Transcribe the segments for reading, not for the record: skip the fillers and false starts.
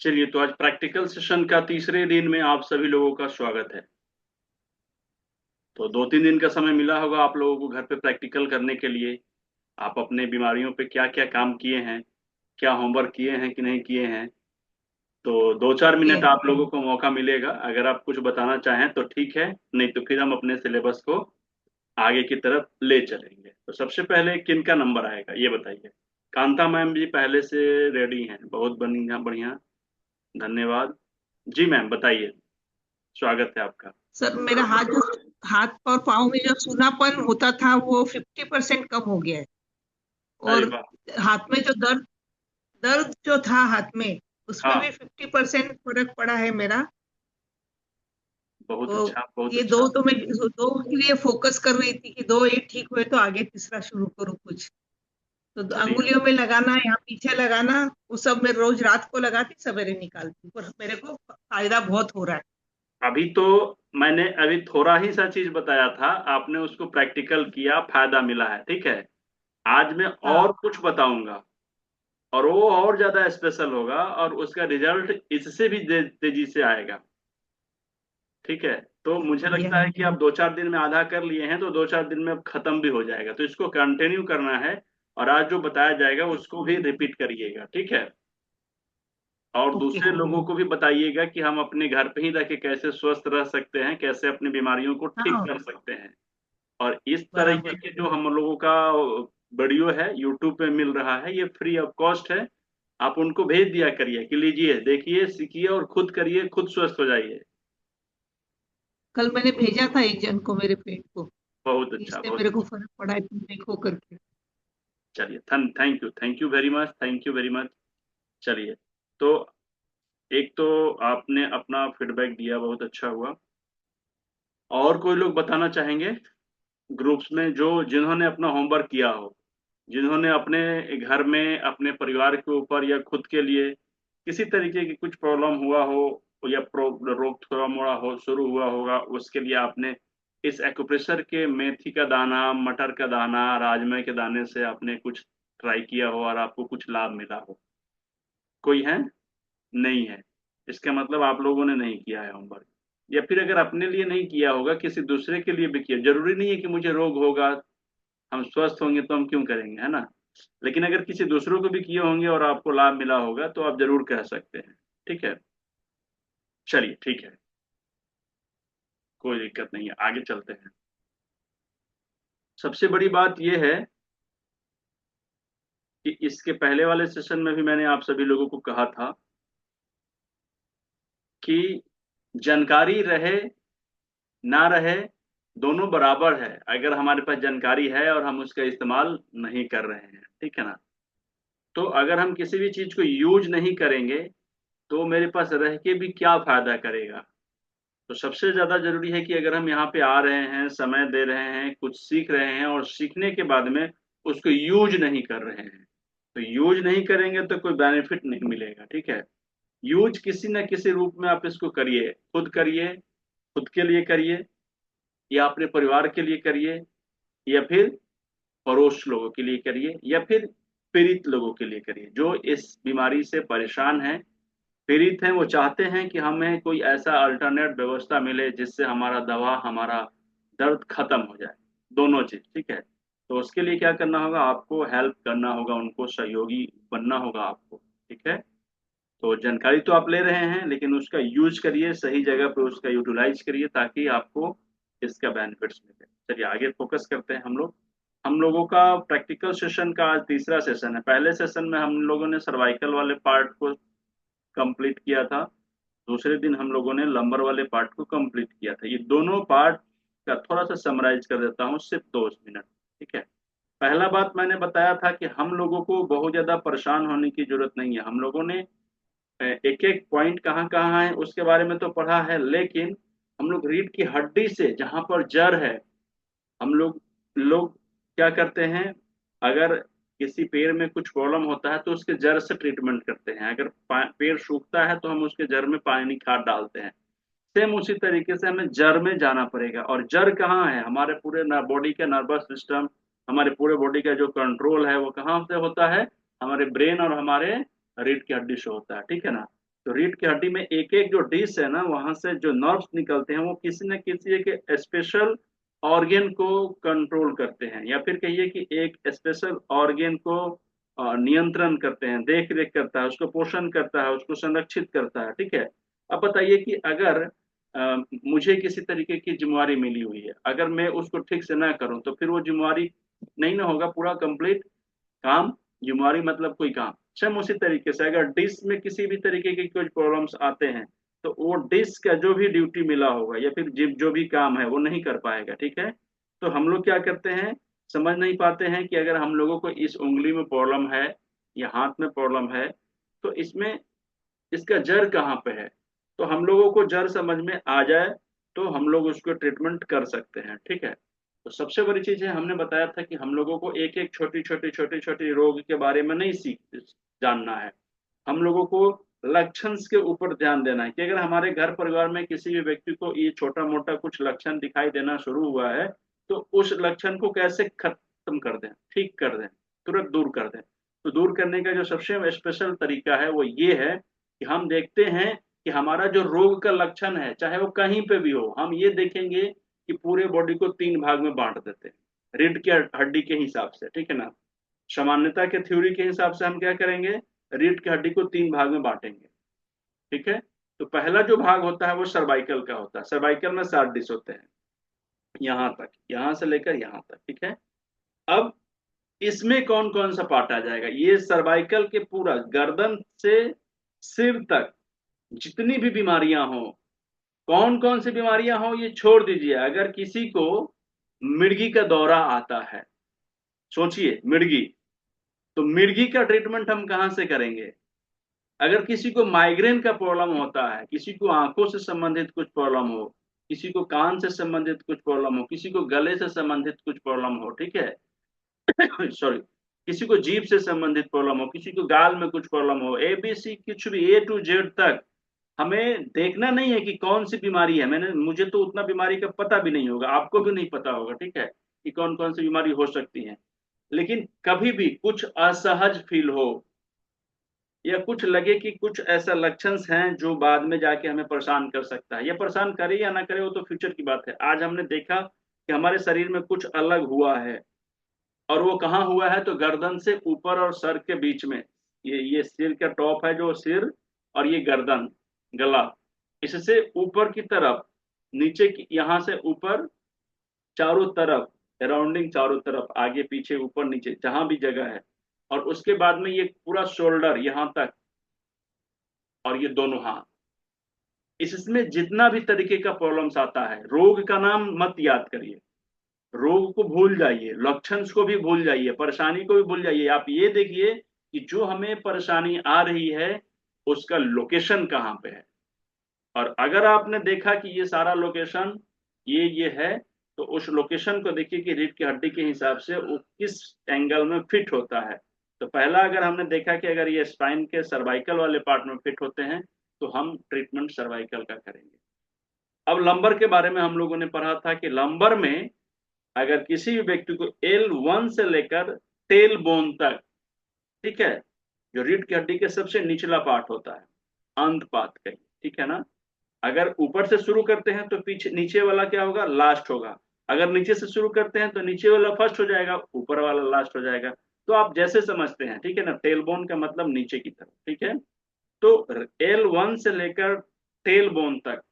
चलिए, तो आज प्रैक्टिकल सेशन का तीसरे दिन में आप सभी लोगों का स्वागत है। तो 2-3 दिन का समय मिला होगा आप लोगों को घर पे प्रैक्टिकल करने के लिए। आप अपने बीमारियों पे क्या क्या काम किए हैं, क्या होमवर्क किए हैं कि नहीं किए हैं। तो 2-4 मिनट ये आप लोगों को मौका मिलेगा, अगर आप कुछ बताना चाहें तो ठीक है, नहीं तो फिर हम अपने सिलेबस को आगे की तरफ ले चलेंगे। तो सबसे पहले किन का नंबर आएगा ये बताइए। कांता मैम जी पहले से रेडी हैं, बहुत बढ़िया बढ़िया, धन्यवाद। जी मैम बताइए, स्वागत है आपका। सर, मेरा हाथ और पाँव में जो सूनापन होता था वो 50% कम हो गया है। अरे और वाह। हाथ में जो दर्द दर्द जो था हाथ में, उसमें हाँ, भी 50% फर्क पड़ा है मेरा। बहुत तो अच्छा बहुत ये अच्छा। दो के लिए फोकस कर रही थी कि दो ये ठीक हुए तो आगे तीसरा शुरू करूँ कुछ। तो चलिए, अंगुलियों में लगाना, यहाँ पीछे लगाना, वो सब मैं रोज रात को लगाती, सवेरे निकालती, पर मेरे को फायदा बहुत हो रहा है। अभी तो मैंने अभी थोड़ा ही सा चीज बताया था, आपने उसको प्रैक्टिकल किया, फायदा मिला है, ठीक है। आज मैं हाँ। और कुछ बताऊंगा और वो और ज्यादा स्पेशल होगा और उसका रिजल्ट इससे भी तेजी से आएगा, ठीक है। तो मुझे बढ़िया। लगता है कि आप 2-4 दिन में आधा कर लिए हैं, तो 2-4 दिन में अब खत्म भी हो जाएगा, तो इसको कंटिन्यू करना है। और आज जो बताया जाएगा उसको भी रिपीट करिएगा, ठीक है। और ओके। दूसरे लोगों को भी बताइएगा कि हम अपने घर पे ही रह के कैसे स्वस्थ रह सकते हैं, कैसे अपनी बीमारियों को ठीक हाँ, कर सकते हैं। और इस तरीके बराबर। के जो हम लोगों का वीडियो है यूट्यूब पे मिल रहा है, ये फ्री ऑफ कॉस्ट है। आप उनको भेज दिया करिए कि लीजिए देखिए सीखिए और खुद करिए, खुद स्वस्थ हो जाइए। कल मैंने भेजा था एक जन को मेरे पेट को, बहुत अच्छा इससे बहुत मेरे को अच्छा। फर्क पड़ा है, तुम देखो करके। चलिए, thank you very much, thank you very much. चलिए, तो एक तो आपने अपना फीडबैक दिया, बहुत अच्छा हुआ। और कोई लोग बताना चाहेंगे ग्रुप्स में, जो जिन्होंने अपना होमवर्क किया हो, जिन्होंने अपने घर में अपने परिवार के ऊपर या खुद के लिए किसी तरीके की कुछ प्रॉब्लम हुआ हो, या रोग थोड़ा मोड़ा हो शुरू हुआ होगा, उसके लिए आपने इस एक्यूप्रेशर के मेथी का दाना, मटर का दाना, राजमा के दाने से आपने कुछ ट्राई किया हो और आपको कुछ लाभ मिला हो। कोई है? नहीं है। इसका मतलब आप लोगों ने नहीं किया है होमवर्क। या फिर अगर अपने लिए नहीं किया होगा, किसी दूसरे के लिए भी किया, जरूरी नहीं है कि मुझे रोग होगा, हम स्वस्थ होंगे तो हम क्यों करेंगे, है ना। लेकिन अगर किसी दूसरों को भी किए होंगे और आपको लाभ मिला होगा तो आप जरूर कह सकते हैं, ठीक है। चलिए ठीक है, कोई दिक्कत नहीं है, आगे चलते हैं। सबसे बड़ी बात यह है कि इसके पहले वाले सेशन में भी मैंने आप सभी लोगों को कहा था कि जानकारी रहे ना रहे, दोनों बराबर है, अगर हमारे पास जानकारी है और हम उसका इस्तेमाल नहीं कर रहे हैं, ठीक है ना। तो अगर हम किसी भी चीज को यूज नहीं करेंगे तो मेरे पास रह के भी क्या फायदा करेगा। तो सबसे ज्यादा जरूरी है कि अगर हम यहाँ पे आ रहे हैं, समय दे रहे हैं, कुछ सीख रहे हैं और सीखने के बाद में उसको यूज नहीं कर रहे हैं, तो यूज नहीं करेंगे तो कोई बेनिफिट नहीं मिलेगा, ठीक है। यूज किसी न किसी रूप में आप इसको करिए, खुद करिए, खुद के लिए करिए, या अपने परिवार के लिए करिए, या फिर पड़ोस लोगों के लिए करिए, या फिर पीड़ित लोगों के लिए करिए जो इस बीमारी से परेशान हैं, पीड़ित हैं। वो चाहते हैं कि हमें कोई ऐसा अल्टरनेट व्यवस्था मिले जिससे हमारा दवा, हमारा दर्द खत्म हो जाए, दोनों चीज, ठीक है। तो उसके लिए क्या करना होगा, आपको हेल्प करना होगा, उनको सहयोगी बनना होगा आपको, ठीक है। तो जानकारी तो आप ले रहे हैं, लेकिन उसका यूज करिए, सही जगह पे उसका यूटिलाइज करिए ताकि आपको इसका बेनिफिट्स मिले। चलिए आगे फोकस करते हैं हम लोगों का प्रैक्टिकल सेशन का आज तीसरा सेशन है। पहले सेशन में हम लोगों ने सर्वाइकल वाले पार्ट को कंप्लीट किया था, दूसरे दिन हम लोगों ने लंबर वाले पार्ट को कंप्लीट किया था। ये दोनों पार्ट का थोड़ा सा समराइज कर देता हूँ, सिर्फ 2 मिनट, ठीक है। पहला बात मैंने बताया था कि हम लोगों को बहुत ज्यादा परेशान होने की जरूरत नहीं है। हम लोगों ने एक एक पॉइंट कहाँ कहाँ है उसके बारे में तो पढ़ा है, लेकिन हम लोग रीढ़ की हड्डी से जहां पर जड़ है, हम लोग लोग क्या करते हैं, अगर किसी पेड़ में कुछ प्रॉब्लम होता है तो उसके जड़ से ट्रीटमेंट करते हैं। अगर पेड़ सूखता है तो हम उसके जड़ में पानी खाद डालते हैं। सेम उसी तरीके से हमें जड़ में जाना पड़ेगा। और जड़ कहाँ है, हमारे पूरे बॉडी का नर्वस सिस्टम, हमारे पूरे बॉडी का जो कंट्रोल है वो कहाँ से होता है, हमारे ब्रेन और हमारे रीढ़ की हड्डी से होता है, ठीक है ना। तो रीढ़ की हड्डी में एक एक जो डिश है ना, वहां से जो नर्व्स निकलते हैं वो किसी न किसी एक स्पेशल ऑर्गन को कंट्रोल करते हैं, या फिर कहिए कि एक स्पेशल ऑर्गन को नियंत्रण करते हैं, देख रेख करता है, उसको पोषण करता है, उसको संरक्षित करता है। ठीक है। अब बताइए कि अगर मुझे किसी तरीके की जिम्मेवारी मिली हुई है, अगर मैं उसको ठीक से ना करूं तो फिर वो जिम्मेवारी नहीं ना होगा पूरा कंप्लीट काम। जिम्मेवारी मतलब कोई काम। सेम उसी तरीके से अगर डिश में किसी भी तरीके के कुछ प्रॉब्लम्स आते हैं, तो वो डिश का जो भी ड्यूटी मिला होगा या फिर जो भी काम है वो नहीं कर पाएगा। ठीक है। तो हम लोग क्या करते हैं, समझ नहीं पाते हैं कि अगर हम लोगों को इस उंगली में प्रॉब्लम है या हाथ में प्रॉब्लम है, तो इसमें इसका जड़ कहाँ पे है। तो हम लोगों को जड़ समझ में आ जाए तो हम लोग उसको ट्रीटमेंट कर सकते हैं। ठीक है। तो सबसे बड़ी चीज है, हमने बताया था कि हम लोगों को एक एक छोटी छोटी रोग के बारे में नहीं सीख जानना है। हम लोगों को लक्षण के ऊपर ध्यान देना है कि अगर हमारे घर परिवार में किसी भी व्यक्ति को ये छोटा मोटा कुछ लक्षण दिखाई देना शुरू हुआ है, तो उस लक्षण को कैसे खत्म कर दें, ठीक कर दें, तुरंत दूर कर दें। तो दूर करने का जो सबसे स्पेशल तरीका है वो ये है कि हम देखते हैं कि हमारा जो रोग का लक्षण है, चाहे वो कहीं पे भी हो, हम ये देखेंगे कि पूरे बॉडी को तीन भाग में बांट देते हैं रीढ़ की हड्डी के हिसाब से। ठीक है ना। सामान्यता के थ्योरी के हिसाब से हम क्या करेंगे, रीढ़ की हड्डी को तीन भाग में बांटेंगे। ठीक है। तो पहला जो भाग होता है वो सर्वाइकल का होता है। सर्वाइकल में 7 डिश होते हैं, यहां तक, यहां से लेकर यहां तक। ठीक है। अब इसमें कौन कौन सा पार्ट आ जाएगा, ये सर्वाइकल के पूरा गर्दन से सिर तक जितनी भी बीमारियां हो, कौन कौन सी बीमारियां हो ये छोड़ दीजिए। अगर किसी को मिर्गी का दौरा आता है, सोचिए मिर्गी, तो मिर्गी का ट्रीटमेंट हम कहां से करेंगे। अगर किसी को माइग्रेन का प्रॉब्लम होता है, किसी को आंखों से संबंधित कुछ प्रॉब्लम हो, किसी को कान से संबंधित कुछ प्रॉब्लम हो, किसी को गले से संबंधित कुछ प्रॉब्लम हो, ठीक है, सॉरी, किसी को जीभ से संबंधित प्रॉब्लम हो, किसी को गाल में कुछ प्रॉब्लम हो, एबीसी कुछ भी A to Z तक, हमें देखना नहीं है कि कौन सी बीमारी है। मुझे तो उतना बीमारी का पता भी नहीं होगा, आपको भी नहीं पता होगा। ठीक है, कि कौन कौन सी बीमारी हो सकती है। लेकिन कभी भी कुछ असहज फील हो या कुछ लगे कि कुछ ऐसा लक्षण हैं जो बाद में जाके हमें परेशान कर सकता है, या परेशान करे या ना करे वो तो फ्यूचर की बात है। आज हमने देखा कि हमारे शरीर में कुछ अलग हुआ है, और वो कहाँ हुआ है, तो गर्दन से ऊपर और सर के बीच में। ये सिर का टॉप है जो सिर, और ये गर्दन, गला, इससे ऊपर की तरफ, नीचे की यहाँ से ऊपर, चारों तरफ, अराउंडिंग चारों तरफ, आगे पीछे ऊपर नीचे जहां भी जगह है, और उसके बाद में ये पूरा शोल्डर यहाँ तक, और ये दोनों हाथ, इसमें जितना भी तरीके का प्रॉब्लम्स आता है, रोग का नाम मत याद करिए, रोग को भूल जाइए, लक्षण को भी भूल जाइए, परेशानी को भी भूल जाइए। आप ये देखिए कि जो हमें परेशानी आ रही है उसका लोकेशन कहाँ पे है। और अगर आपने देखा कि ये सारा लोकेशन ये है, तो उस लोकेशन को देखिए कि रीढ़ की हड्डी के हिसाब से वो किस एंगल में फिट होता है। तो पहला अगर हमने देखा कि अगर ये स्पाइन के सर्वाइकल वाले पार्ट में फिट होते हैं, तो हम ट्रीटमेंट सर्वाइकल का करेंगे। अब लंबर के बारे में हम लोगों ने पढ़ा था कि लंबर में अगर किसी भी व्यक्ति को L1 से लेकर टेल बोन तक, ठीक है, जो रीढ़ की हड्डी के सबसे निचला पार्ट होता है, अंत पात कहीं, ठीक है ना, अगर ऊपर से शुरू करते हैं तो पीछे नीचे वाला क्या होगा, लास्ट होगा। अगर नीचे से शुरू करते हैं तो नीचे वाला फर्स्ट हो जाएगा, ऊपर वाला लास्ट हो जाएगा। तो आप जैसे समझते हैं, ठीक है ना, टेल बोन का मतलब नीचे की तरफ। ठीक है। तो L1 से लेकर टेल बोन तक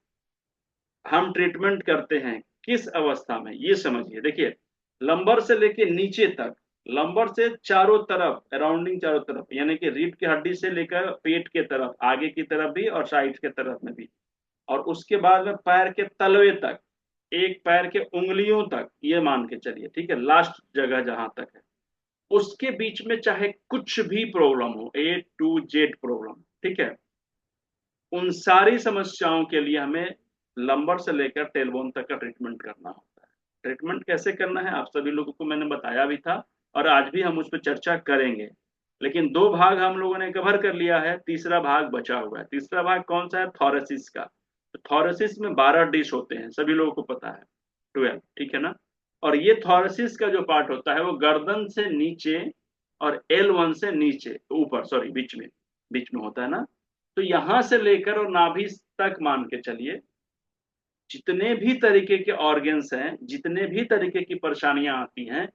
हम ट्रीटमेंट करते हैं किस अवस्था में, ये समझिए। देखिए, लंबर से लेके नीचे तक, लंबर से चारों तरफ, अराउंडिंग चारों तरफ, यानी कि रीढ़ की हड्डी से लेकर पेट के तरफ, आगे की तरफ भी और साइड के तरफ में भी, और उसके बाद में पैर के तलवे तक, एक पैर के उंगलियों तक, ये मान के चलिए, ठीक है, लास्ट जगह जहां तक है, उसके बीच में चाहे कुछ भी प्रॉब्लम हो, A to Z प्रॉब्लम, ठीक है, उन सारी समस्याओं के लिए हमें लंबर से लेकर टेलबोन तक का ट्रीटमेंट करना होता है। ट्रीटमेंट कैसे करना है आप सभी लोगों को मैंने बताया भी था, और आज भी हम उस पर चर्चा करेंगे। लेकिन दो भाग हम लोगों ने कवर कर लिया है, तीसरा भाग बचा हुआ है। तीसरा भाग कौन सा है, थॉरेसिस का। तो थॉरेसिस में 12 डिश होते हैं, सभी लोगों को पता है, 12, ठीक है ना। और ये थॉरेसिस का जो पार्ट होता है वो गर्दन से नीचे और L1 से नीचे ऊपर, सॉरी, बीच में होता है ना। तो यहां से लेकर और नाभि तक मान के चलिए, जितने भी तरीके के ऑर्गन्स हैं, जितने भी तरीके की परेशानियां आती हैं,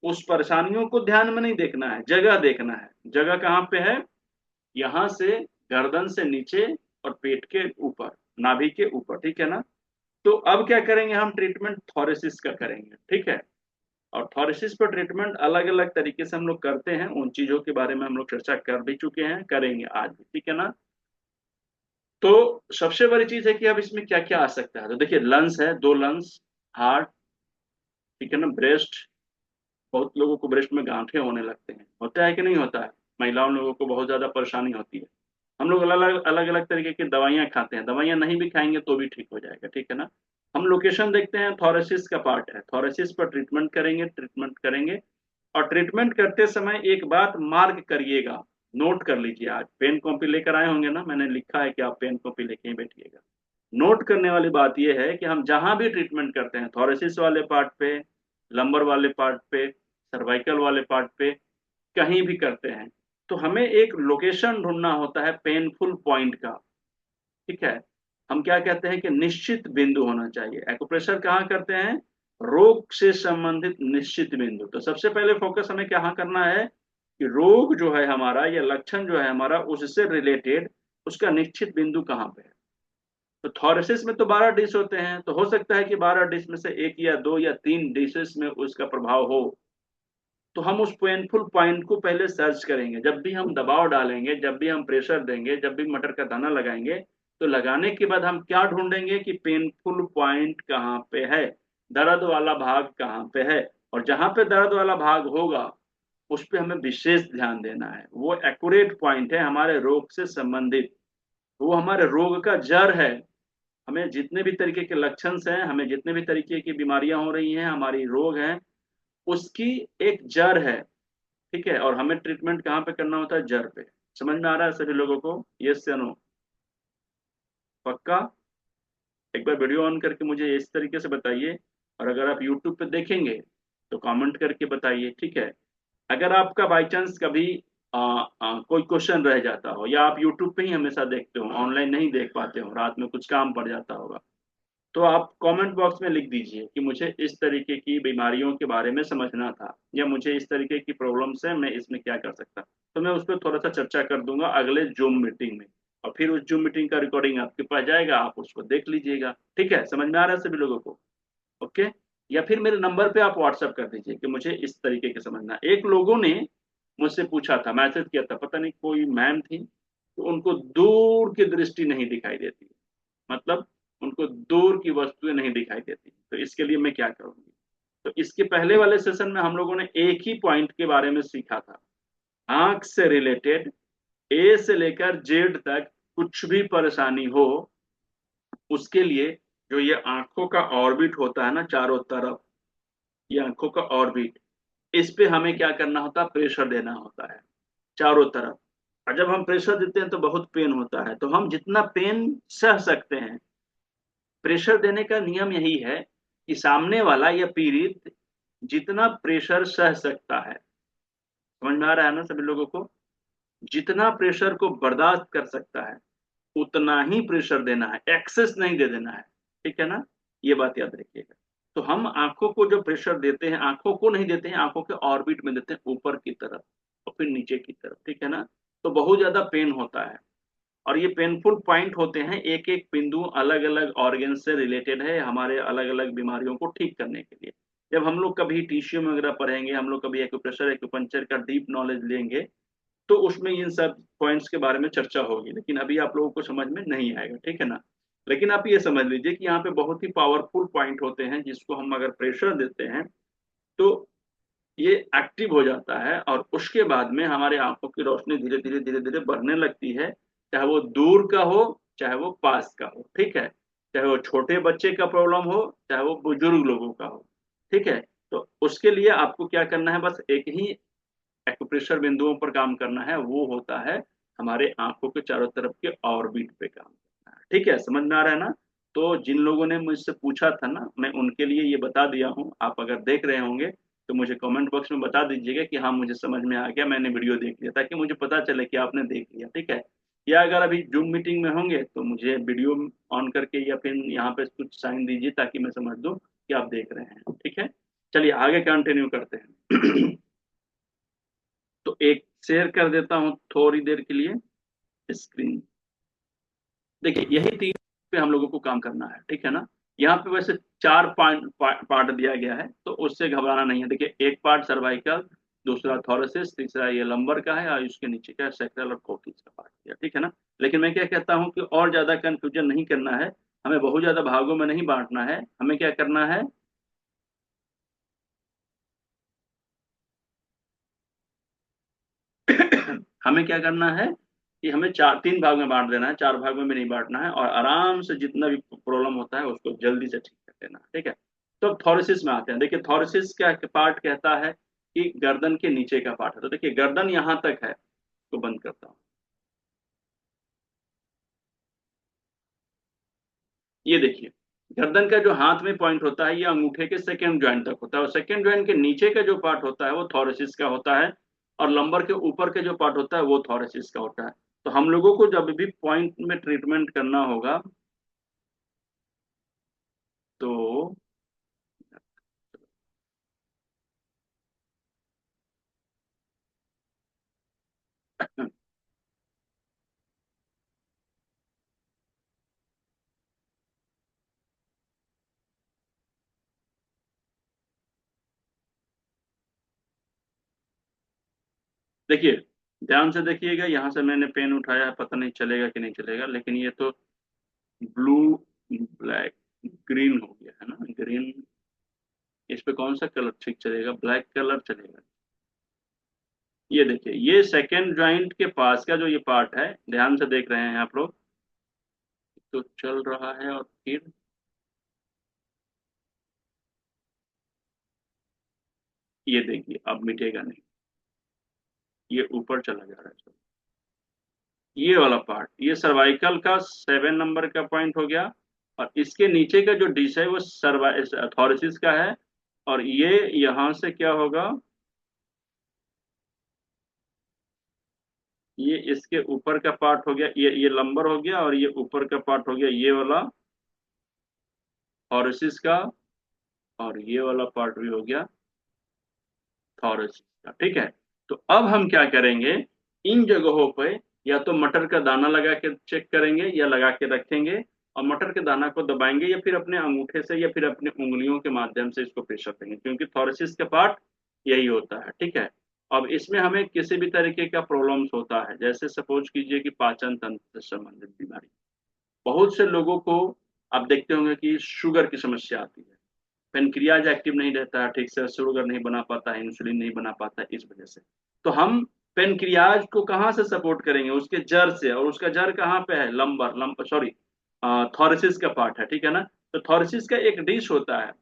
उस परेशानियों को ध्यान में नहीं देखना है, जगह देखना है। जगह कहाँ पे है? यहां से गर्दन से नीचे और पेट के ऊपर, नाभि के ऊपर, ठीक है ना। तो अब क्या करेंगे, हम ट्रीटमेंट थोरेसिस का करेंगे, ठीक है। और थोरेसिस पर ट्रीटमेंट अलग अलग तरीके से हम लोग करते हैं, उन चीजों के बारे में हम लोग चर्चा कर भी चुके हैं, करेंगे आज भी, ठीक है ना। तो सबसे बड़ी चीज है कि अब इसमें क्या क्या आ सकता है। तो देखिए, लंग्स है, 2 लंग्स, हार्ट, ठीक है ना, ब्रेस्ट। बहुत लोगों को ब्रेस्ट में गांठें होने लगते हैं, होता है कि नहीं होता है? महिलाओं लोगों को बहुत ज्यादा परेशानी होती है। हम लोग अलग अलग अलग तरीके की दवाइयां खाते हैं, दवाइयां नहीं भी खाएंगे तो भी ठीक हो जाएगा, ठीक है ना। हम लोकेशन देखते हैं, थोरेसिस का पार्ट है, थोरेसिस पर ट्रीटमेंट करेंगे, ट्रीटमेंट करेंगे। और ट्रीटमेंट करते समय एक बात मार्क करिएगा, नोट कर लीजिए। आज पेन कॉपी लेकर आए होंगे ना, मैंने लिखा है कि आप पेन कॉपी लेके ही बैठिएगा। नोट करने वाली बात यह है कि हम जहां भी ट्रीटमेंट करते हैं, थोरेसिस वाले पार्ट पे, लंबर वाले पार्ट पे, सर्वाइकल वाले पार्ट पे, कहीं भी करते हैं, तो हमें एक लोकेशन ढूंढना होता है पेनफुल पॉइंट का, ठीक है। हम क्या कहते हैं कि निश्चित बिंदु होना चाहिए। एक्यूप्रेशर कहाँ करते हैं? रोग से संबंधित निश्चित बिंदु। तो सबसे पहले फोकस हमें कहाँ करना है कि रोग जो है हमारा, या लक्षण जो है हमारा, उससे रिलेटेड उसका निश्चित बिंदु कहाँ पे है। तो थोरेसिस में तो 12 डिश होते हैं, तो हो सकता है कि 12 डिश में से एक या दो या तीन डिशेस में उसका प्रभाव हो। तो हम उस पेनफुल पॉइंट को पहले सर्च करेंगे। जब भी हम दबाव डालेंगे, जब भी हम प्रेशर देंगे, जब भी मटर का दाना लगाएंगे, तो लगाने के बाद हम क्या ढूंढेंगे कि पेनफुल पॉइंट कहाँ पे है, दर्द वाला भाग कहाँ पे है। और जहां पे दर्द वाला भाग होगा, उस पे हमें विशेष ध्यान देना है। वो एक्यूरेट पॉइंट है हमारे रोग से संबंधित, वो हमारे रोग का जड़ है। हमें जितने भी तरीके के लक्षण हैं, हमें जितने भी तरीके की बीमारियां हो रही हैं, हमारी रोग हैं, उसकी एक जड़ है, ठीक है। और हमें ट्रीटमेंट कहाँ पे करना होता है? जड़ पे। समझ में आ रहा है सभी लोगों को? यस या नो? पक्का? एक बार वीडियो ऑन करके मुझे इस तरीके से बताइए। और अगर आप यूट्यूब पे देखेंगे तो कमेंट करके बताइए, ठीक है। अगर आपका बाई चांस कभी कोई क्वेश्चन रह जाता हो, या आप यूट्यूब पे ही हमेशा देखते हो, ऑनलाइन नहीं देख पाते हो, रात में कुछ काम पड़ जाता होगा, तो आप कमेंट बॉक्स में लिख दीजिए कि मुझे इस तरीके की बीमारियों के बारे में समझना था, या मुझे इस तरीके की प्रॉब्लम्स है, मैं इसमें क्या कर सकता। तो मैं उस पर थोड़ा सा चर्चा कर दूंगा अगले जूम मीटिंग में। और फिर उस जूम मीटिंग का रिकॉर्डिंग आपके पास जाएगा, आप उसको देख लीजिएगा, ठीक है। समझ में आ रहा है सभी लोगों को? ओके। या फिर मेरे नंबर पे आप व्हाट्सअप कर दीजिए कि मुझे इस तरीके के समझना। एक लोगों ने मुझसे पूछा था, मैसेज किया था, पता नहीं कोई मैम थी, तो उनको दूर की दृष्टि नहीं दिखाई देती, मतलब उनको दूर की वस्तुएं नहीं दिखाई देती, तो इसके लिए मैं क्या करूंगी। तो इसके पहले वाले सेशन में हम लोगों ने एक ही पॉइंट के बारे में सीखा था। आंख से रिलेटेड ए से लेकर जेड तक कुछ भी परेशानी हो, उसके लिए जो ये आंखों का ऑर्बिट होता है ना चारों तरफ, ये आंखों का ऑर्बिट, इस पे हमें क्या करना होता है? प्रेशर देना होता है चारों तरफ। और जब हम प्रेशर देते हैं तो बहुत पेन होता है, तो हम जितना पेन सह सकते हैं, प्रेशर देने का नियम यही है कि सामने वाला या पीड़ित जितना प्रेशर सह सकता है, समझ में आ रहा है ना सभी लोगों को? जितना प्रेशर को बर्दाश्त कर सकता है, उतना ही प्रेशर देना है, एक्सेस नहीं दे देना है, ठीक है ना। ये बात याद रखिएगा। तो हम आंखों को जो प्रेशर देते हैं, आंखों को नहीं देते हैं, आंखों के ऑर्बिट में देते हैं, ऊपर की तरफ और फिर नीचे की तरफ, ठीक है ना। तो बहुत ज्यादा पेन होता है। और ये पेनफुल पॉइंट होते हैं, एक एक बिंदु अलग अलग ऑर्गन से रिलेटेड है, हमारे अलग अलग बीमारियों को ठीक करने के लिए। जब हम लोग कभी टीशियम वगैरह पढ़ेंगे, हम लोग कभी एक्यूप्रेशर एक्यूपंक्चर का डीप नॉलेज लेंगे, तो उसमें इन सब पॉइंट्स के बारे में चर्चा होगी, लेकिन अभी आप लोगों को समझ में नहीं आएगा, ठीक है ना। लेकिन आप ये समझ लीजिए कि यहाँ पे बहुत ही पावरफुल पॉइंट होते हैं, जिसको हम अगर प्रेशर देते हैं तो ये एक्टिव हो जाता है, और उसके बाद में हमारे आंखों की रोशनी धीरे धीरे धीरे धीरे बढ़ने लगती है। चाहे वो दूर का हो, चाहे वो पास का हो, ठीक है। चाहे वो छोटे बच्चे का प्रॉब्लम हो, चाहे वो बुजुर्ग लोगों का हो, ठीक है। तो उसके लिए आपको क्या करना है? बस एक ही एक्यूप्रेशर बिंदुओं पर काम करना है, वो होता है हमारे आंखों के चारों तरफ के ऑर्बिट पे काम करना है, ठीक है। समझ में आ रहा है ना? तो जिन लोगों ने मुझसे पूछा था ना, मैं उनके लिए ये बता दिया हूँ। आप अगर देख रहे होंगे तो मुझे कमेंट बॉक्स में बता दीजिएगा कि हाँ मुझे समझ में आ गया, मैंने वीडियो देख लिया, ताकि मुझे पता चले कि आपने देख लिया, ठीक है। या अगर अभी जूम मीटिंग में होंगे तो मुझे वीडियो ऑन करके या फिर यहाँ पे कुछ साइन दीजिए ताकि मैं समझ दूं कि आप देख रहे हैं। ठीक है, चलिए आगे कंटिन्यू करते हैं। तो एक शेयर कर देता हूँ थोड़ी देर के लिए स्क्रीन। देखिए यही तीन पे हम लोगों को काम करना है, ठीक है ना। यहाँ पे वैसे चार पार्ट दिया गया है, तो उससे घबराना नहीं है। देखिए एक पार्ट सर्वाइकल, दूसरा थोरेसिस, तीसरा ये लंबर का है, और उसके नीचे का सैक्रल और कोकिस का पार्ट दिया, ठीक है ना। लेकिन मैं क्या कहता हूँ कि और ज्यादा कंफ्यूजन नहीं करना है, हमें बहुत ज्यादा भागों में नहीं बांटना है। हमें क्या करना है, हमें क्या करना है कि हमें चार तीन भाग में बांट देना है, चार भागों में नहीं बांटना है, और आराम से जितना भी प्रॉब्लम होता है उसको जल्दी से ठीक कर देना है, ठीक है। तो अब थॉरेसिस में आते हैं। देखिए थॉरेसिस का पार्ट कहता है कि गर्दन के नीचे का पार्ट है। तो देखिए गर्दन यहाँ तक है, तो बंद करता हूँ। ये देखिए गर्दन का जो हाथ में पॉइंट होता है ये अंगूठे के सेकेंड ज्वाइंट तक होता है, और सेकेंड ज्वाइंट के नीचे का जो पार्ट होता है वो थॉरेसिस का होता है, और लंबर के ऊपर के जो पार्ट होता है वो थॉरेसिस का होता है। तो हम लोगों को जब भी पॉइंट में ट्रीटमेंट करना होगा तो देखिए ध्यान से देखिएगा, यहाँ से मैंने पेन उठाया है, पता नहीं चलेगा कि नहीं चलेगा, लेकिन ये तो ब्लू ब्लैक ग्रीन हो गया है ना, ग्रीन। इस पे कौन सा कलर ठीक चलेगा, ब्लैक कलर चलेगा। ये देखिए ये सेकेंड जॉइंट के पास का जो ये पार्ट है, ध्यान से देख रहे हैं आप लोग, तो चल रहा है, और फिर ये देखिए अब मिटेगा नहीं, ये ऊपर चला जा रहा है। ये वाला पार्ट, ये सर्वाइकल का 7 नंबर का पॉइंट हो गया, और इसके नीचे का जो डिश है वो थॉरेसिस का है, और ये यहाँ से क्या होगा, ये इसके ऊपर का पार्ट हो गया, ये लंबर हो गया, और ये ऊपर का पार्ट हो गया ये वाला थॉरेसिस का, और ये वाला पार्ट भी हो गया थॉरेसिस का, ठीक है। तो अब हम क्या करेंगे, इन जगहों पे या तो मटर का दाना लगा के चेक करेंगे या लगा के रखेंगे, और मटर के दाना को दबाएंगे या फिर अपने अंगूठे से या फिर अपने उंगलियों के माध्यम से इसको प्रेशर देंगे, क्योंकि थॉरेसिस का पार्ट यही होता है, ठीक है। अब इसमें हमें किसी भी तरीके का प्रॉब्लम्स होता है, जैसे सपोज कीजिए कि पाचन तंत्र से संबंधित बीमारी, बहुत से लोगों को आप देखते होंगे कि शुगर की समस्या आती है, पेनक्रियाज एक्टिव नहीं रहता है, ठीक से शुगर नहीं बना पाता है, इंसुलिन नहीं बना पाता है, इस वजह से। तो हम पेनक्रियाज को कहाँ से सपोर्ट करेंगे, उसके जड़ से, और उसका जड़ कहाँ पे है, लंबर सॉरी थॉरेसिस का पार्ट है, ठीक है ना। तो थॉरेसिस का एक डिश होता है,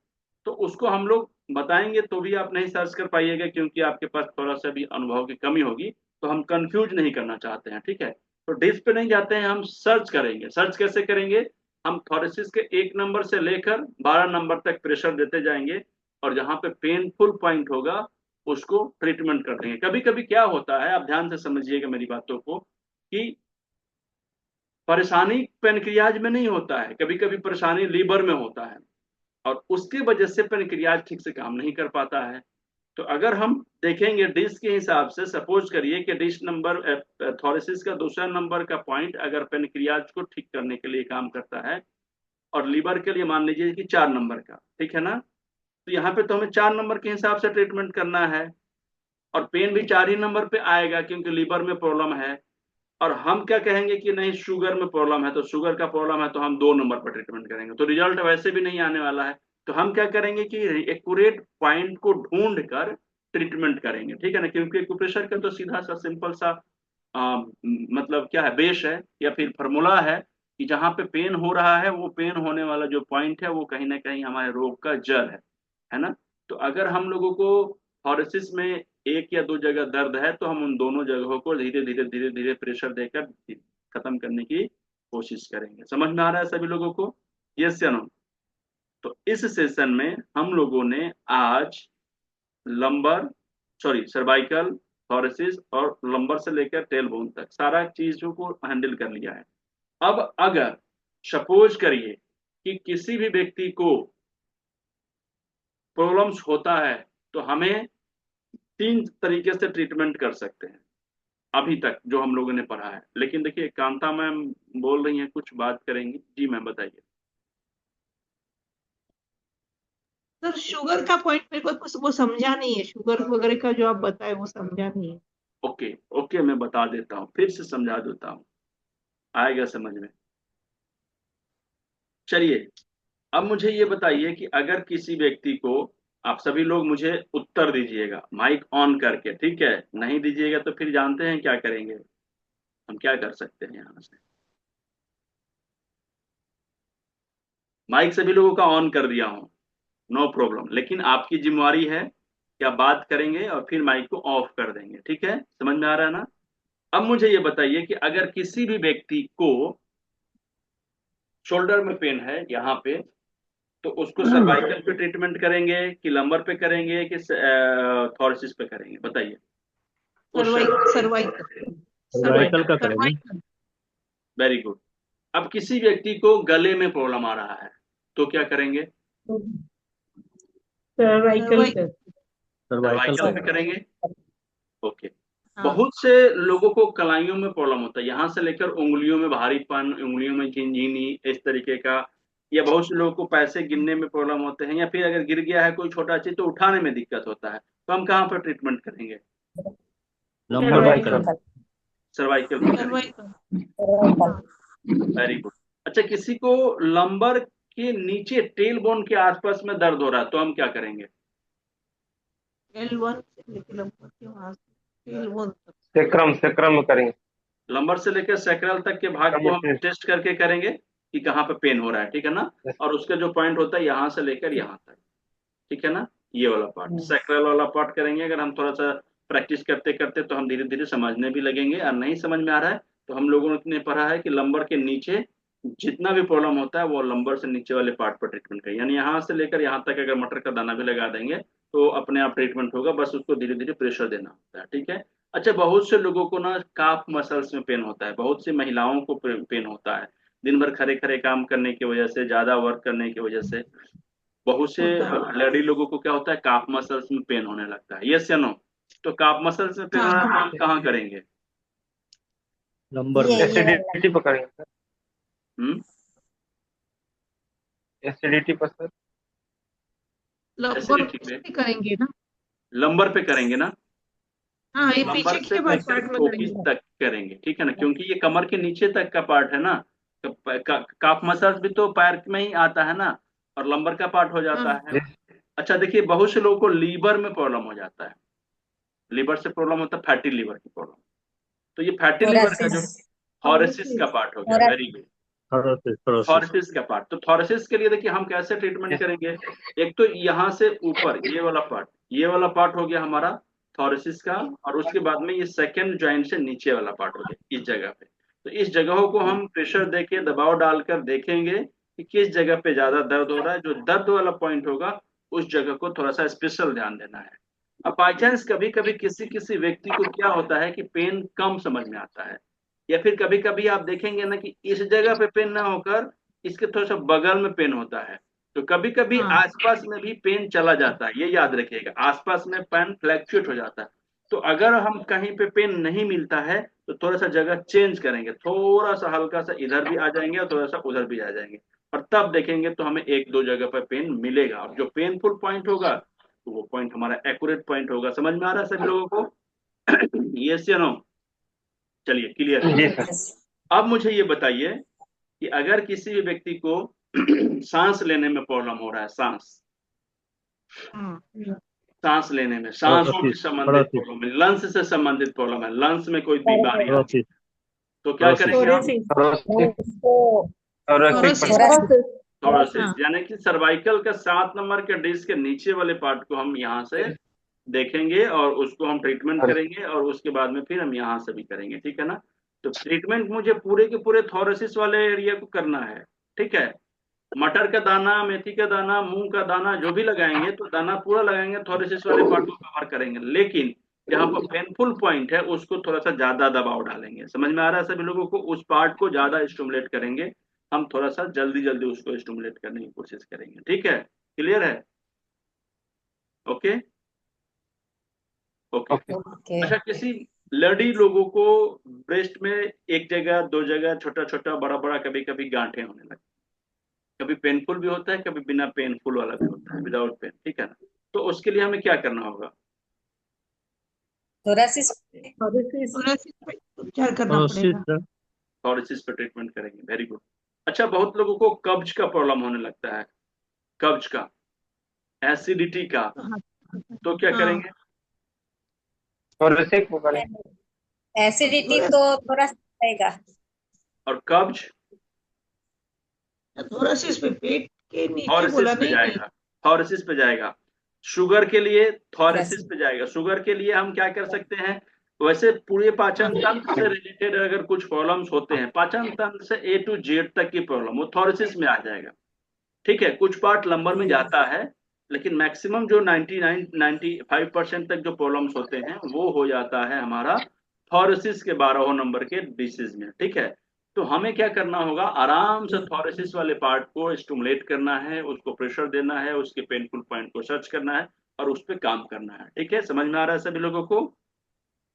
तो उसको हम लोग बताएंगे तो भी आप नहीं सर्च कर पाइएगा, क्योंकि आपके पास थोड़ा सा भी अनुभव की कमी होगी, तो हम कंफ्यूज नहीं करना चाहते हैं, ठीक है। तो डिश पे नहीं जाते हैं, हम सर्च करेंगे। सर्च कैसे करेंगे, हम थॉरेसिस के 1 नंबर से लेकर 12 नंबर तक प्रेशर देते जाएंगे, और जहां पे पेनफुल पॉइंट होगा उसको ट्रीटमेंट कर देंगे। कभी कभी क्या होता है, आप ध्यान से समझिएगा मेरी बातों को, कि परेशानी पेनक्रियाज में नहीं होता है, कभी कभी परेशानी लीवर में होता है, और उसकी वजह से पेनक्रियाज ठीक से काम नहीं कर पाता है। तो अगर हम देखेंगे डिश के हिसाब से, सपोज करिए कि डिश नंबर थॉरेसिस का दूसरा नंबर का पॉइंट अगर पेनक्रियाज को ठीक करने के लिए काम करता है, और लीवर के लिए मान लीजिए कि 4 नंबर का, ठीक है ना। तो यहाँ पे तो हमें 4 नंबर के हिसाब से ट्रीटमेंट करना है, और पेन भी 4 ही नंबर पे आएगा क्योंकि लीवर में प्रॉब्लम है। और हम क्या कहेंगे कि नहीं शुगर में प्रॉब्लम है, तो शुगर का प्रॉब्लम है तो हम 2 नंबर पर ट्रीटमेंट करेंगे, तो रिजल्ट वैसे भी नहीं आने वाला है। तो हम क्या करेंगे कि एक्यूरेट पॉइंट को ढूंढ कर ट्रीटमेंट करेंगे, ठीक है ना। क्योंकि एक्यूप्रेशर का तो सीधा सा सिंपल सा मतलब क्या है, बेस है या फिर फॉर्मूला है, कि जहाँ पे पेन हो रहा है वो पेन होने वाला जो पॉइंट है वो कहीं ना कहीं हमारे रोग का जड़ है ना। तो अगर हम लोगों को थॉरेसिस में एक या दो जगह दर्द है, तो हम उन दोनों जगहों को धीरे धीरे धीरे धीरे प्रेशर देकर खत्म करने की कोशिश करेंगे। समझ में आ रहा है सभी लोगों को, यस या नो। तो इस सेशन में हम लोगों ने आज लंबर सॉरी सर्वाइकल, थॉरसिस और लंबर से लेकर टेल बोन तक सारा चीजों को हैंडल कर लिया है। अब अगर सपोज करिए कि किसी भी व्यक्ति को प्रॉब्लम्स होता है तो हमें 3 तरीके से ट्रीटमेंट कर सकते हैं अभी तक जो हम लोगों ने पढ़ा है। लेकिन देखिए कांता मैम बोल रही हैं कुछ बात करेंगी। जी मैम बताइए। सर शुगर का पॉइंट मेरे को कुछ वो समझा नहीं है, शुगर वगैरह का जो आप बताए वो समझा नहीं है। ओके ओके मैं बता देता हूँ, फिर से समझा देता हूँ, आएगा समझ में। चलिए अब मुझे ये बताइए कि अगर किसी व्यक्ति को, आप सभी लोग मुझे उत्तर दीजिएगा माइक ऑन करके, ठीक है? नहीं दीजिएगा तो फिर जानते हैं क्या करेंगे, हम क्या कर सकते हैं यहाँ से। माइक सभी लोगों का ऑन कर दिया हूँ, नो प्रॉब्लम, लेकिन आपकी जिम्मेवारी है कि आप बात करेंगे और फिर माइक को ऑफ कर देंगे, ठीक है? समझ में आ रहा है ना? अब मुझे ये बताइए कि अगर किसी भी व्यक्ति को शोल्डर में पेन है यहाँ पे, तो उसको सर्वाइकल पे ट्रीटमेंट करेंगे कि लंबर पे करेंगे कि थॉरसिस पे करेंगे, बताइए। सर्वाइकल सर्वाइकल सर्वाइकल का करेंगे। Cervical very good. अब किसी व्यक्ति को गले में प्रॉब्लम आ रहा है तो क्या करेंगे? सर्वाइकल सर्वाइकल पे का करेंगे। ओके। हाँ बहुत से लोगों को कलाइयों में प्रॉब्लम होता है, यहाँ से लेकर उंगलियों में भारीपन, उंगलियों में झिनझिनी, इस तरीके का। या बहुत से लोगों को पैसे गिनने में प्रॉब्लम होते हैं, या फिर अगर गिर गया है कोई छोटा चीज तो उठाने में दिक्कत होता है, तो हम कहाँ पर ट्रीटमेंट करेंगे? लंबर पे करेंगे। सर्वाइकल पे करेंगे। सर्वाइकल हाँ वेरी गुड। अच्छा किसी को लंबर के नीचे टेल बोन के आसपास में दर्द हो रहा है तो हम क्या करेंगे? L1 से लेके लंबर के वहां से L1 तक। सेक्रम में करेंगे। लंबर से लेकर सैक्रल तक के भाग को हम टेस्ट करके करेंगे कि कहाँ पे पेन हो रहा है, ठीक है ना? और उसका जो पॉइंट होता है यहाँ से लेकर यहाँ तक, ठीक है ना? ये वाला पार्ट सैक्रल वाला पार्ट करेंगे। अगर हम थोड़ा सा प्रैक्टिस करते करते तो हम धीरे धीरे समझने भी लगेंगे, और नहीं समझ में आ रहा है तो हम लोगों ने पढ़ा है कि लंबर के नीचे जितना भी प्रॉब्लम होता है वो लंबर से नीचे वाले पार्ट पर ट्रीटमेंट करें, यानी यहाँ से लेकर यहाँ तक अगर मटर का दाना भी लगा देंगे तो अपने आप ट्रीटमेंट होगा, बस उसको धीरे धीरे प्रेशर देना होता है, ठीक है? अच्छा बहुत से लोगों को ना काफ मसल्स में पेन होता है, बहुत सी महिलाओं को पेन होता है, दिन भर खड़े खड़े काम करने की वजह से, ज्यादा वर्क करने की वजह से बहुत से होता है लेडी लोगों को क्या होता है, काफ मसल्स में पेन होने लगता है, यस या नो? तो काफ मसल्स में पेन हाँ होना है तो हाँ हम कहाँ करेंगे? लंबर में। एसिडिटी पर करेंगे सर। हम्म एसिडिटी पर सर। लंबर एसिडिटी पे, पे करेंगे ना। लंबर पे करेंगे ना? हाँ ये लंबर पीछे से के लेकर पार्ट में टोपिस करेंगे। तक करेंगे, ठीक है ना? क्योंकि ये कमर के नीचे तक का पार्ट है ना। काफ मसल्स भी तो पैर में ही आता है ना, और लंबर का पार्ट हो जाता हाँ है। अच्छा देखिए बहुत से लोगों को लीवर में प्रॉब्लम हो जाता है, लीवर से प्रॉब्लम होता है, फैटी लीवर की प्रॉब्लम। तो ये फैटी लीवर का जो थॉरेसिस का पार्ट हो गया, वेरी गुड, थोरोसिस। थॉरेसिस का पार्ट। तो थॉरेसिस के लिए देखिए हम कैसे ट्रीटमेंट करेंगे। एक तो यहाँ से ऊपर ये वाला पार्ट, ये वाला पार्ट हो गया हमारा थॉरेसिस का, और उसके बाद में ये सेकंड जॉइंट से नीचे वाला पार्ट हो गया इस जगह पे। तो इस जगहों को हम प्रेशर देके दबाव डालकर देखेंगे कि किस जगह पे ज्यादा दर्द हो रहा है, जो दर्द वाला पॉइंट होगा उस जगह को थोड़ा सा स्पेशल ध्यान देना है। अब बाई चांस कभी कभी किसी किसी व्यक्ति को क्या होता है कि पेन कम समझ में आता है, या फिर कभी कभी आप देखेंगे ना कि इस जगह पे पेन ना होकर इसके थोड़ा सा बगल में पेन होता है, तो कभी कभी हाँ आसपास में भी पेन चला जाता है, ये याद रखिएगा, आसपास में पेन फ्लैक्चुएट हो जाता है। तो अगर हम कहीं पे पेन नहीं मिलता है तो थोड़ा सा जगह चेंज करेंगे, थोड़ा सा हल्का सा इधर भी आ जाएंगे और थोड़ा सा उधर भी आ जाएंगे, और तब देखेंगे तो हमें एक दो जगह पर पेन मिलेगा, और जो पेनफुल पॉइंट होगा तो वो पॉइंट हमारा एक्यूरेट पॉइंट होगा। समझ में आ रहा है सभी लोगों को? यस या नो? चलिए क्लियर है। जी सर। अब मुझे ये बताइए कि अगर किसी भी व्यक्ति को सांस लेने में प्रॉब्लम हो रहा है, हाँ सांस लेने में, सांसों से संबंधित थोरोसिस। प्रॉब्लम है, लंग्स से संबंधित प्रॉब्लम है, लंग्स में कोई बीमारी है, थोरोसिस। तो क्या करेंगे हम? थोरोसिस थोरोसिस, हाँ यानी कि सर्वाइकल का 7 नंबर के डिस्क के नीचे वाले पार्ट को हम यहाँ से देखेंगे और उसको हम ट्रीटमेंट करेंगे, और उसके बाद में फिर हम यहाँ से भी करेंगे, ठीक है ना? तो ट्रीटमेंट मुझे पूरे के पूरे थोरोसिस वाले एरिया को करना है, ठीक है? मटर का दाना, मेथी का दाना, मूंग का दाना जो भी लगाएंगे तो दाना पूरा लगाएंगे, थोरोसिस वाले पार्ट को कवर करेंगे, लेकिन जहाँ पर पेनफुल पॉइंट है उसको थोड़ा सा ज्यादा दबाव डालेंगे। समझ में आ रहा है सभी लोगों को? उस पार्ट को ज्यादा स्टिमुलेट करेंगे, हम थोड़ा सा जल्दी जल्दी उसको स्टिमुलेट करने की कोशिश करेंगे। ठीक है, क्लियर है? Okay okay. ओके। ओके। अच्छा, किसी लेडी लोगों को ब्रेस्ट में एक जगह दो जगह छोटा छोटा बड़ा बड़ा कभी कभी गांठें होने लगती, कभी पेनफुल भी होता है, कभी बिना पेनफुल वाला भी होता है, विदाउट पेन। ठीक है ना? तो उसके लिए हमें क्या करना होगा? थोरासिस थोरेसिस पे उपचार करना पड़ेगा। थोरेसिस पे ट्रीटमेंट करेंगे। Very good. अच्छा, बहुत लोगों को कब्ज का प्रॉब्लम होने लगता है, कब्ज का, एसिडिटी का, हाँ तो क्या हाँ, करेंगे? थोरेसिक को करें। एसिडिटी तो थोड़ा सा रहेगा। और कब्ज? थोरेसिस पे पेट के नीचे थोरेसिस बोला पे नहीं नहीं। जाएगा, थोरेसिस पे जाएगा। शुगर के लिए थोरेसिस थोरेसिस। पे जाएगा। शुगर के लिए हम क्या कर सकते हैं? वैसे पूरे पाचन तंत्र से रिलेटेड अगर कुछ प्रॉब्लम्स होते हैं, पाचन तंत्र से ए टू जेड तक की प्रॉब्लम, वो थोरेसिस में आ जाएगा। ठीक है, कुछ पार्ट लंबर में जाता है, लेकिन मैक्सिमम जो 99 95% तक जो प्रॉब्लम्स होते हैं वो हो जाता है हमारा थोरेसिस के 12 नंबर के डिसीज में। ठीक है, तो हमें क्या करना होगा? आराम से थोरेसिस वाले पार्ट को स्टिमुलेट करना है, उसको प्रेशर देना है, उसके पेनफुल पॉइंट को सर्च करना है और उस पर काम करना है। ठीक है, समझ में आ रहा है सभी लोगों को?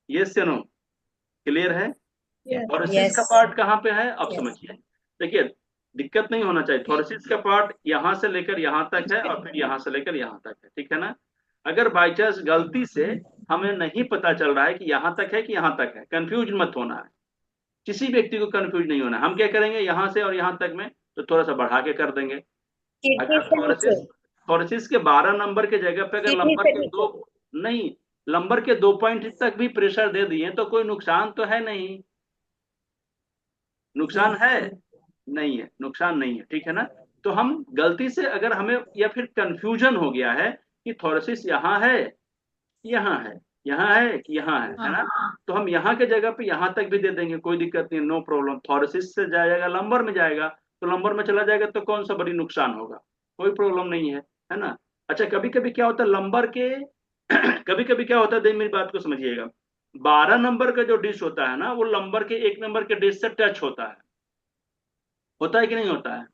यस या नो? क्लियर है? Thoracic yes. का पार्ट कहाँ पे है अब यस। समझिए। देखिए, दिक्कत नहीं होना चाहिए। थोरेसिस का पार्ट यहाँ से लेकर यहाँ तक है और फिर यहाँ से लेकर यहाँ तक है। ठीक है ना? अगर बाई चांस गलती से हमें नहीं पता चल रहा है कि यहाँ तक है कि यहाँ तक है, कंफ्यूज मत होना है। किसी व्यक्ति को कंफ्यूज नहीं होना। हम क्या करेंगे? यहाँ से और यहाँ तक में तो थोड़ा सा बढ़ा के कर देंगे। किडनी अगर से नीचे। थोरेसिस के 12 नंबर के जगह पे अगर किडनी लंबर से के नीचे। दो, नहीं, लंबर के 2 पॉइंट तक भी प्रेशर दे दिए तो कोई नुकसान तो है नहीं। नुकसान है? नहीं है, नुकसान नहीं है। ठीक है ना? तो हम गलती से अगर हमें या फिर कंफ्यूजन हो गया है कि थोरेसिस यहाँ है, यहाँ है, यहाँ है कि यहाँ है ना? तो हम यहाँ के जगह पे यहाँ तक भी दे देंगे, कोई दिक्कत नहीं, नो प्रॉब्लम। थोरेसिस से जाएगा लंबर में जाएगा, तो लंबर में चला जाएगा तो कौन सा बड़ी नुकसान होगा? कोई प्रॉब्लम नहीं है ना? अच्छा, कभी कभी क्या होता है लंबर के कभी कभी क्या होता है, देख मेरी बात को समझिएगा। 12 नंबर का जो डिश होता है ना, वो लंबर के 1 नंबर के डिश से टच होता है कि नहीं होता है?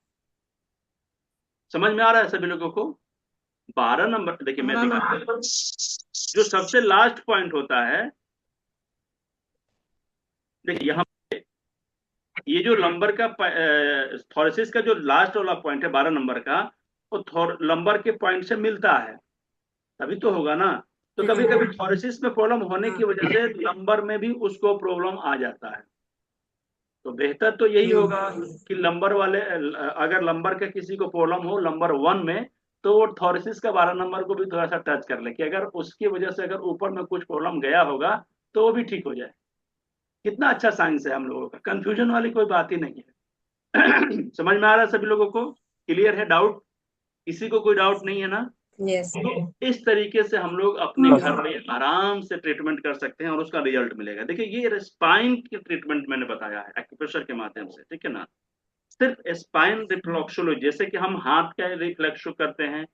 समझ में आ रहा है सभी लोगों को? 12 नंबर, देखिए मैं ना ना, दिखाता हूं। जो सबसे लास्ट पॉइंट होता है, देखिए यहाँ ये जो लंबर का थोरेसिस का जो लास्ट वाला पॉइंट है 12 नंबर का, वो लंबर के पॉइंट से मिलता है, तभी तो होगा ना। तो कभी कभी थोरेसिस में प्रॉब्लम होने की वजह से लंबर में भी उसको प्रॉब्लम आ जाता है। तो बेहतर तो यही होगा कि लंबर वाले, अगर लंबर का किसी को प्रॉब्लम हो लंबर 1 में, तो वो थोरेसिस का 12 नंबर को भी थोड़ा सा टच कर ले कि अगर उसकी वजह से अगर ऊपर में कुछ प्रॉब्लम गया होगा तो वो भी ठीक हो जाए। कितना अच्छा साइंस है हम लोगों का, कंफ्यूजन वाली कोई बात ही नहीं है। समझ में आ रहा है सभी लोगों को? क्लियर है? डाउट किसी को? कोई डाउट नहीं है ना? यस। तो इस तरीके से हम लोग अपने घर में आराम से ट्रीटमेंट कर सकते हैं और उसका रिजल्ट मिलेगा। देखिए, ये स्पाइन की ट्रीटमेंट मैंने बताया है एक्यूप्रेशर के माध्यम से। ठीक है ना? सिर्फ स्पाइन रिफ्लेक्सोलॉजी, जैसे कि हम हाथ का रिफ्लेक्सो करते हैं,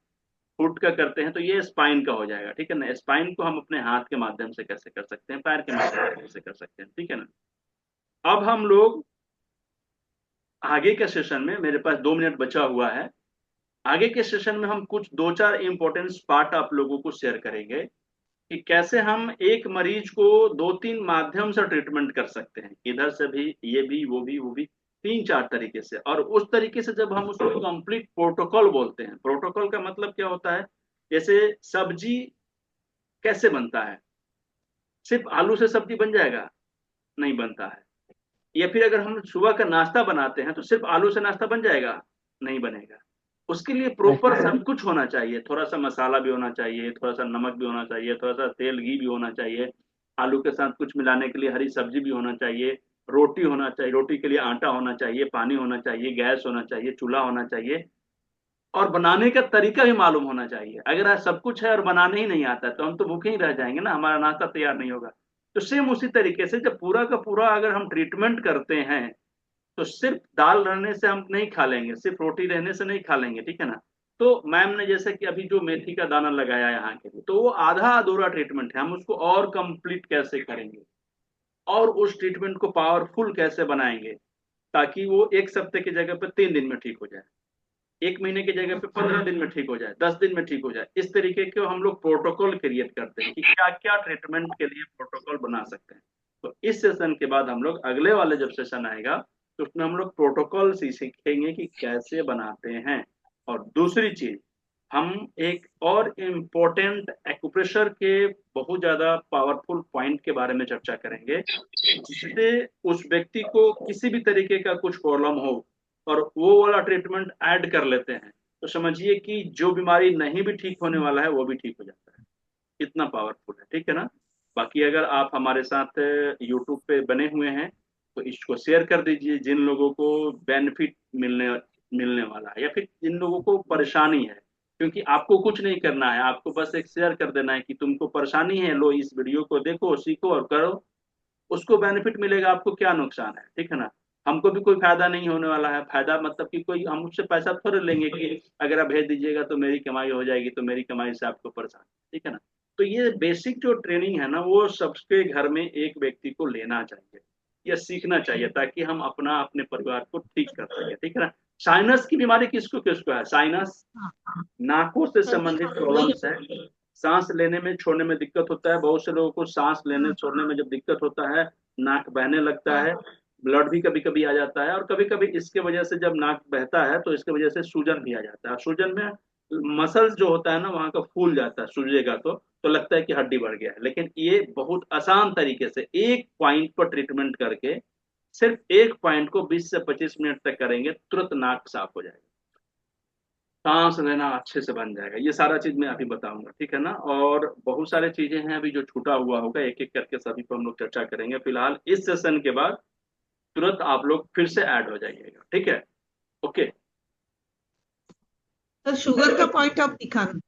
फुट का करते हैं, तो ये स्पाइन का हो जाएगा। ठीक है ना? स्पाइन को हम अपने हाथ के माध्यम से कैसे कर सकते हैं, पैर के माध्यम से कैसे कर सकते हैं। ठीक है ना? अब हम लोग आगे के सेशन में, मेरे पास 2 मिनट बचा हुआ है, आगे के सेशन में हम कुछ 2-4 इंपॉर्टेंट पार्ट आप लोगों को शेयर करेंगे कि कैसे हम एक मरीज को 2-3 माध्यम से ट्रीटमेंट कर सकते हैं, इधर से भी, ये भी, वो भी 3-4 तरीके से। और उस तरीके से जब हम उसको कंप्लीट प्रोटोकॉल बोलते हैं, प्रोटोकॉल का मतलब क्या होता है? जैसे सब्जी कैसे बनता है? सिर्फ आलू से सब्जी बन जाएगा? नहीं बनता है। या फिर अगर हम सुबह का नाश्ता बनाते हैं तो सिर्फ आलू से नाश्ता बन जाएगा? नहीं बनेगा। उसके लिए प्रॉपर सब कुछ होना चाहिए, थोड़ा सा मसाला भी होना चाहिए, थोड़ा सा नमक भी होना चाहिए, थोड़ा सा तेल घी भी होना चाहिए, आलू के साथ कुछ मिलाने के लिए हरी सब्जी भी होना चाहिए, रोटी होना चाहिए, रोटी के लिए आटा होना चाहिए, पानी होना चाहिए, गैस होना चाहिए, चूल्हा होना चाहिए, और बनाने का तरीका भी मालूम होना चाहिए। अगर आज सब कुछ है और बनाने ही नहीं आता तो हम तो भूखे ही रह जाएंगे ना, हमारा नाश्ता तैयार नहीं होगा। तो सेम उसी तरीके से जब पूरा का पूरा अगर हम ट्रीटमेंट करते हैं, तो सिर्फ दाल रहने से हम नहीं खा लेंगे, सिर्फ रोटी रहने से नहीं खा लेंगे। ठीक है ना? तो मैम ने जैसे कि अभी जो मेथी का दाना लगाया यहाँ के लिए, तो वो आधा अधूरा ट्रीटमेंट है, हम उसको और कंप्लीट कैसे करेंगे और उस ट्रीटमेंट को पावरफुल कैसे बनाएंगे ताकि वो 1 सप्ताह की जगह पे 3 दिन में ठीक हो जाए, 1 महीने की जगह पे 15 दिन में ठीक हो जाए, 10 दिन में ठीक हो जाए। इस तरीके के हम लोग प्रोटोकॉल क्रिएट करते हैं कि क्या क्या ट्रीटमेंट के लिए प्रोटोकॉल बना सकते हैं। तो इस सेशन के बाद हम लोग अगले वाले जब सेशन आएगा तो उसमें हम लोग प्रोटोकॉल सीखेंगे कि कैसे बनाते हैं। और दूसरी चीज, हम एक और इम्पोर्टेंट एक्यूप्रेशर के बहुत ज्यादा पावरफुल पॉइंट के बारे में चर्चा करेंगे, जिससे उस व्यक्ति को किसी भी तरीके का कुछ प्रॉब्लम हो और वो वाला ट्रीटमेंट ऐड कर लेते हैं तो समझिए कि जो बीमारी नहीं भी ठीक होने वाला है वो भी ठीक हो जाता है। इतना पावरफुल है, ठीक है ना। बाकी अगर आप हमारे साथ यूट्यूब पे बने हुए हैं तो इसको शेयर कर दीजिए जिन लोगों को बेनिफिट मिलने मिलने वाला है या फिर जिन लोगों को परेशानी है, क्योंकि आपको कुछ नहीं करना है, आपको बस एक शेयर कर देना है कि तुमको परेशानी है, लो इस वीडियो को देखो, सीखो और करो, उसको बेनिफिट मिलेगा, आपको क्या नुकसान है, ठीक है ना। हमको भी कोई फायदा नहीं होने वाला है, फायदा मतलब कि कोई हम उससे पैसा थोड़े लेंगे कि अगर आप भेज दीजिएगा तो मेरी कमाई हो जाएगी, तो मेरी कमाई से आपको परेशान, ठीक है ना। तो ये बेसिक जो ट्रेनिंग है ना वो सबके घर में एक व्यक्ति को लेना चाहिए या सीखना चाहिए ताकि हम अपना अपने परिवार को ठीक कर सके, ठीक है ना। साइनस की बीमारी किसको किसको है? साइनस नाकों से संबंधित प्रॉब्लम्स है, सांस लेने में छोड़ने में दिक्कत होता है, बहुत से लोगों को सांस लेने छोड़ने में जब दिक्कत होता है नाक बहने लगता है, ब्लड भी कभी कभी आ जाता है, और कभी कभी इसके वजह से जब नाक बहता है तो इसके वजह से सूजन भी आ जाता है। सूजन में मसल्स जो होता है ना वहां का फूल जाता है, सूजेगा तो लगता है कि हड्डी बढ़ गया है, लेकिन ये बहुत आसान तरीके से एक पॉइंट पर ट्रीटमेंट करके सिर्फ एक पॉइंट को 20 से 25 मिनट तक करेंगे, तुरंत नाक साफ हो जाएगा, सांस लेना अच्छे से बन जाएगा। ये सारा चीज मैं अभी बताऊंगा, ठीक है ना। और बहुत सारे चीजें हैं अभी जो छूटा हुआ होगा, एक एक करके सभी पर हम लोग चर्चा करेंगे। फिलहाल इस सेशन के बाद तुरंत आप लोग फिर से ऐड हो जाइएगा, ठीक है। ओके, तो शुगर का पॉइंट आप दिखाना।